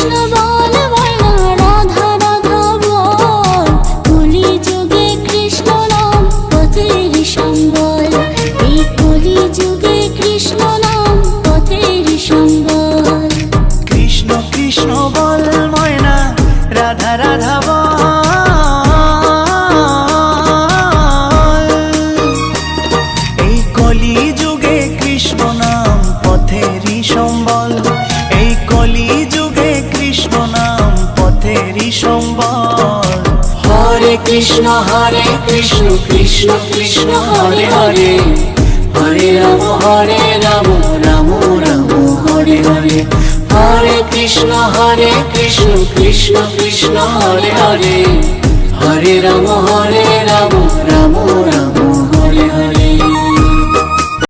কৃষ্ণ বল ময়না রাধা রাধা বল, কলি যুগে কৃষ্ণ নাম পথের সম্বল, এই কলি যুগে কৃষ্ণ নাম পথের সম্বল। কৃষ্ণ কৃষ্ণ বল ময়না রাধা রাধা বল, এই কলি যুগে কৃষ্ণ নাম পথেরই সম্বল, এই কলি যুগে কৃষ্ণ নাম পথেরই সম্বল। হরে কৃষ্ণ কৃষ্ণ কৃষ্ণ হরে হরে, হরে রাম রাম রাম হরে হরে। হরে কৃষ্ণ কৃষ্ণ কৃষ্ণ হরে হরে, হরে রাম রাম